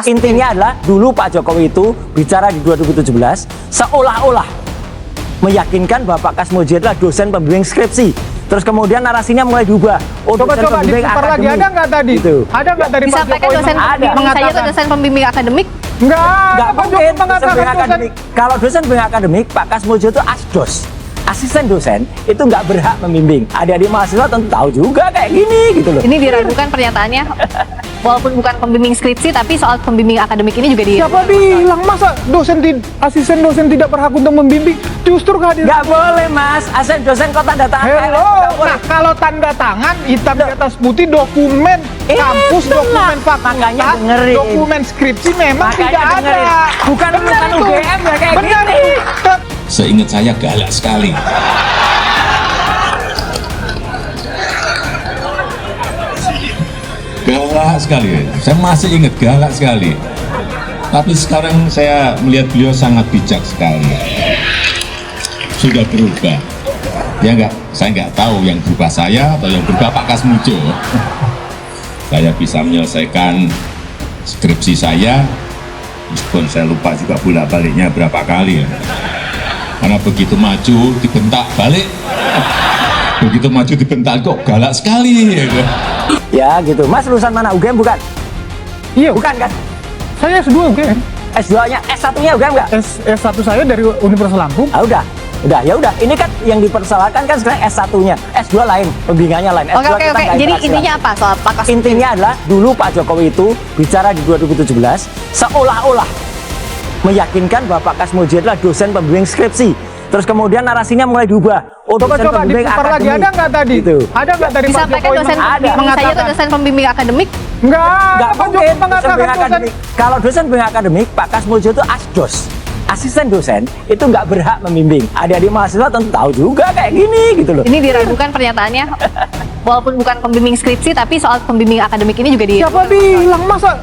Intinya adalah dulu Pak Jokowi itu bicara di 2017 seolah-olah meyakinkan bahwa Pak Kasmojo adalah dosen pembimbing skripsi. Terus kemudian narasinya mulai diubah. Oh, coba pembimbing diputar lagi, akademik. ada nggak tadi? Gitu. Ada nggak dari Pak Disampaikan Jokowi dosen pembimbing saya itu dosen pembimbing akademik? Nggak mungkin Jokowi dosen mengatakan pembimbing akademik. Kalau dosen pembimbing akademik, Pak Kasmojo itu asdos. Asisten dosen itu nggak berhak membimbing. Adik-adik mahasiswa tentu tahu juga kayak gini gitu loh. Ini diragukan pernyataannya. Walaupun bukan pembimbing skripsi, tapi soal pembimbing akademik ini juga Siapa bilang masa asisten dosen tidak berhak untuk membimbing? Justru kehadiran. Nggak boleh mas, asisten dosen kok tanda tangan. Hello, nah kalau tanda tangan hitam di atas putih dokumen kampus, dokumen Makanya fakultas, dengerin. dokumen skripsi memang Makanya tidak dengerin. ada. Bukan lulusan itu. UGM ya kayak Benar gini. itu. Seingat saya galak sekali. Galak sekali. Saya masih ingat galak sekali. Tapi sekarang saya melihat beliau sangat bijak sekali. Sudah berubah. Ya enggak, saya nggak tahu yang berubah saya atau yang berubah Pak Kasmojo. Saya bisa menyelesaikan skripsi saya, meskipun saya lupa juga bolak-baliknya berapa kali ya. Karena begitu maju dibentak balik, begitu maju dibentak kok galak sekali ya. Ya gitu. Mas lulusan mana? UGM bukan? Iya, Bukan kan? saya S2 UGM. S2-nya, S1-nya UGM nggak? S1 saya dari Universitas Lampung. Ah udah. Ya udah. Ini kan yang dipersoalkan kan sebenarnya S1-nya. S2 lain, pembimbingannya lain. S2 Oke. kita nggak Jadi bahas intinya apa soal Pak Kasmojo? Intinya adalah dulu Pak Jokowi itu bicara di 2017 seolah-olah meyakinkan bahwa Pak Kasmojo adalah dosen pembimbing skripsi. Terus kemudian narasinya mulai diubah. Oh, Coba dosen pembimbing diputar lagi, akademik. ada nggak tadi? Gitu. Ada nggak dari Pak Disampaikan Jokowi dosen pembimbing saya itu mengatakan? dosen pembimbing akademik? Nggak Mungkin Pak Jokowi dosen mengatakan pembimbing dosen. akademik. Kalau dosen pembimbing akademik, Pak Kasmojo itu asdos. Asisten dosen itu nggak berhak membimbing. Adik-adik mahasiswa tentu tahu juga kayak gini gitu loh. Ini diragukan pernyataannya. Walaupun bukan pembimbing skripsi, tapi soal pembimbing akademik ini juga Siapa bilang masa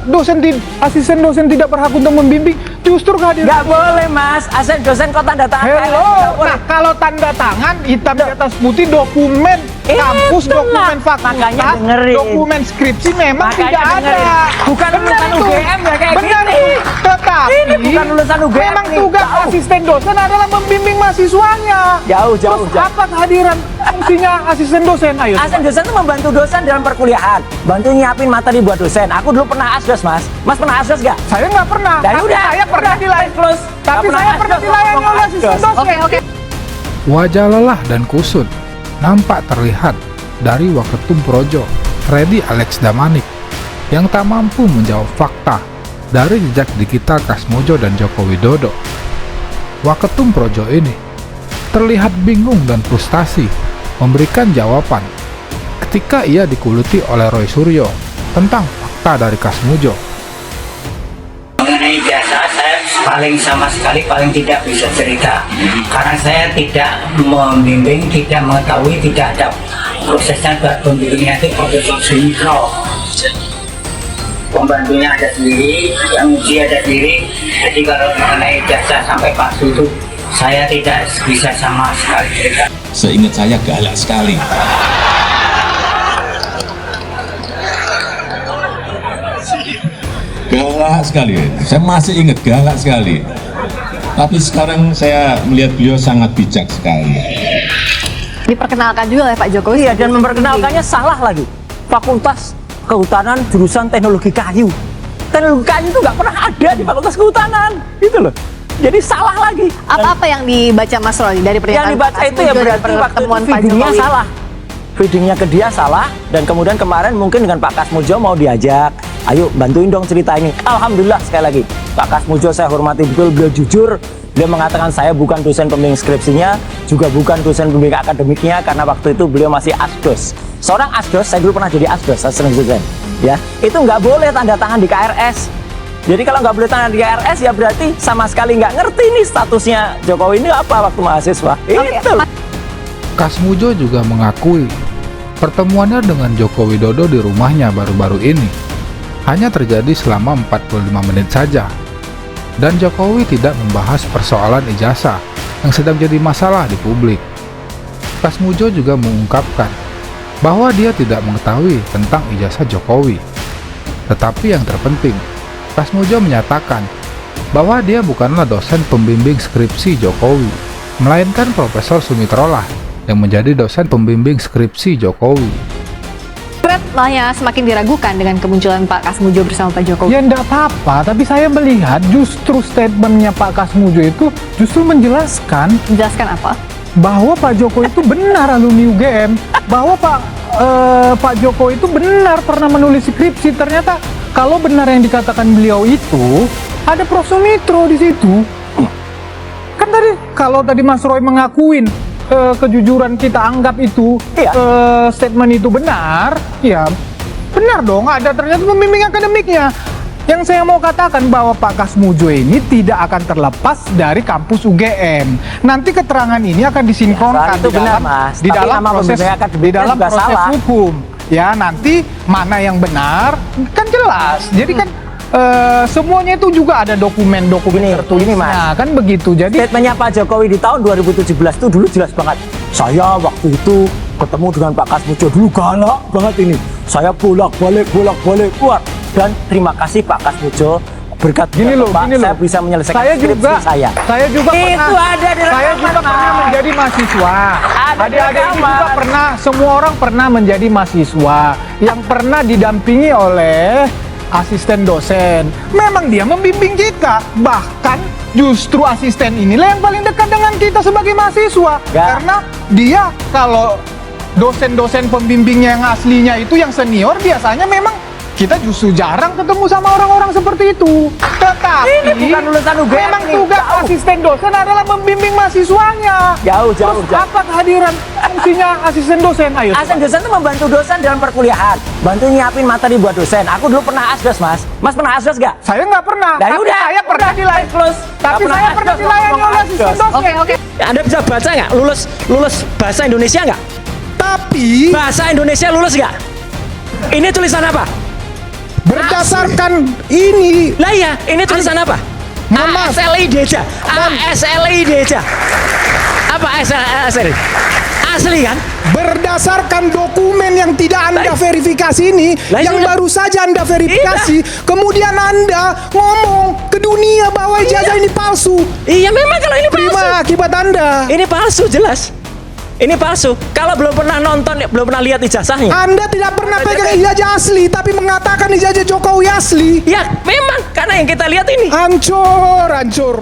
asisten dosen tidak berhak untuk membimbing? Justru kehadiran. Nggak boleh mas, asisten dosen kok tanda tangan. Hello, nah kalau tanda tangan hitam di atas putih dokumen kampus, dokumen Makanya fakultas, dengerin. dokumen skripsi memang Makanya tidak dengerin. ada. Bukan lulusan itu. UGM ya kayak Benar gini. itu. Tetapi Ini bukan lulusan UGM memang nih, tugas jauh. asisten dosen adalah membimbing mahasiswanya. Jauh. Terus apa kehadiran fungsinya asisten dosen? Ayo. Asisten dosen itu membantu dosen dalam perkuliahan, bantu nyiapin materi buat dosen. Aku dulu pernah asdos mas. Mas pernah asdos nggak? Saya nggak pernah. Ya Tapi udah, saya pernah dilayani. close. Tapi saya pernah dilayani oleh asisten dosen. Oke. Wajah lelah dan kusut nampak terlihat dari Waketum Projo, Freddy Alex Damanik, yang tak mampu menjawab fakta dari jejak digital Kasmojo dan Joko Widodo. Waketum Projo ini terlihat bingung dan frustasi memberikan jawaban ketika ia dikulithi oleh Roy Suryo tentang fakta dari Kasmojo. Mengenai jasa saya sama sekali tidak bisa cerita karena saya tidak membimbing, tidak mengetahui, tidak ada prosesnya buat pembimbingnya itu proses sinkro. Pembantunya ada sendiri, yang uji ada sendiri. Jadi kalau mengenai jasa sampai palsu itu saya tidak bisa sama sekali cerita. Seingat saya galak sekali. Galak sekali. Saya masih ingat galak sekali. Tapi sekarang saya melihat beliau sangat bijak sekali. Diperkenalkan juga oleh Pak Jokowi. Iya, dan memperkenalkannya salah lagi. Fakultas Kehutanan jurusan Teknologi Kayu. Teknologi Kayu itu nggak pernah ada di Fakultas Kehutanan, gitu loh. Jadi salah lagi. Apa yang dibaca Mas Roy dari pernyataan Yang dibaca Pak itu ya Kasmojo dan berarti waktu itu pertemuan Pak feedingnya Jokowi? salah. Feedingnya ke dia salah, dan kemudian kemarin mungkin dengan Pak Kasmojo mau diajak, ayo bantuin dong cerita ini. Alhamdulillah sekali lagi, Pak Kasmojo saya hormati betul, beliau jujur. Beliau mengatakan saya bukan dosen pembimbing skripsinya, juga bukan dosen pembimbing akademiknya, karena waktu itu beliau masih asdos. Seorang asdos, saya dulu pernah jadi asdos, asisten dosen. Ya, itu nggak boleh tanda tangan di KRS. Jadi kalau nggak boleh tanda di KRS, ya berarti sama sekali nggak ngerti nih statusnya Jokowi ini apa waktu mahasiswa. Itu. Kasmojo juga mengakui pertemuannya dengan Joko Widodo di rumahnya baru-baru ini hanya terjadi selama 45 menit saja, dan Jokowi tidak membahas persoalan ijazah yang sedang jadi masalah di publik. Kasmojo juga mengungkapkan bahwa dia tidak mengetahui tentang ijazah Jokowi. Tetapi yang terpenting, Kasmujo menyatakan bahwa dia bukanlah dosen pembimbing skripsi Jokowi, melainkan Profesor Sumitrolah yang menjadi dosen pembimbing skripsi Jokowi. Lanya semakin diragukan dengan kemunculan Pak Kasmujo bersama Pak Jokowi. Ya enggak apa-apa, tapi saya melihat justru statementnya Pak Kasmujo itu justru menjelaskan Apa? bahwa Pak Jokowi itu benar alumni UGM, bahwa Pak Jokowi itu benar pernah menulis skripsi. Ternyata kalau benar yang dikatakan beliau itu ada Prof. Sumitro di situ. Kan kalau tadi Mas Roy mengakuin kejujuran kita anggap itu statement itu benar, ya benar dong, ada ternyata pembimbing akademiknya. Yang saya mau katakan bahwa Pak Kasmujo ini tidak akan terlepas dari kampus UGM. Nanti keterangan ini akan disinkronkan itu benar, Mas. di Tapi dalam nama proses pembimbing akademiknya di dalam juga proses salah. hukum. Ya nanti mana yang benar kan jelas. Jadi kan semuanya itu juga ada dokumen-dokumen Gini, tertulisnya, Mas. kan begitu. Jadi Statementnya Pak Jokowi di tahun 2017 itu dulu jelas banget. Saya waktu itu ketemu dengan Pak Kasmujo dulu galak banget ini. Saya bolak-balik keluar. Dan terima kasih Pak Kasmujo, berkat Gini loh, Pak, gini loh. saya bisa menyelesaikan Saya skripsi juga saya. Saya juga Itu pernah, ada di saya rekaman, juga pernah Mas. menjadi mahasiswa. Ada di Adik-adik ini rekaman. juga pernah, semua orang pernah menjadi mahasiswa yang pernah didampingi oleh asisten dosen. Memang dia membimbing kita, bahkan justru asisten inilah yang paling dekat dengan kita sebagai mahasiswa. Ya. Karena dia kalau dosen-dosen pembimbingnya yang aslinya itu yang senior, biasanya memang kita justru jarang ketemu sama orang-orang seperti itu. Tetapi Ini bukan lulusan UGM memang nih, tugas jauh. asisten dosen adalah membimbing mahasiswanya. Jauh. Terus apa kehadiran fungsinya asisten dosen? Ayo. Asisten dosen itu membantu dosen dalam perkuliahan, bantu nyiapin materi buat dosen. Aku dulu pernah asdos, Mas. Mas pernah asdos gak? Saya nggak pernah. Nah, Tapi udah, saya pernah dilayani. close. Tapi Nggak saya pernah asdos, dilayani ngomong oleh asisten asdos. dosen. Oke. Anda bisa baca nggak? Lulus bahasa Indonesia nggak? Tapi Bahasa Indonesia lulus nggak? Ini tulisan apa? berdasarkan ini Lah iya, ini tulisan apa? Mohon maaf. ASLIDJ. ASLIDJ. Apa ASLIDJ? Asli kan? berdasarkan dokumen yang tidak Anda verifikasi ini, Lah, yang sudah. baru saja Anda verifikasi, kemudian Anda ngomong ke dunia bahwa ijazah ini palsu. Iya memang kalau ini palsu. Terima akibat Anda. Ini palsu jelas. Ini palsu. Kalau belum pernah nonton, belum pernah lihat ijazahnya. Anda tidak pernah pegang ijazah asli, tapi mengatakan ijazah Jokowi asli. Ya memang karena yang kita lihat ini. Hancur.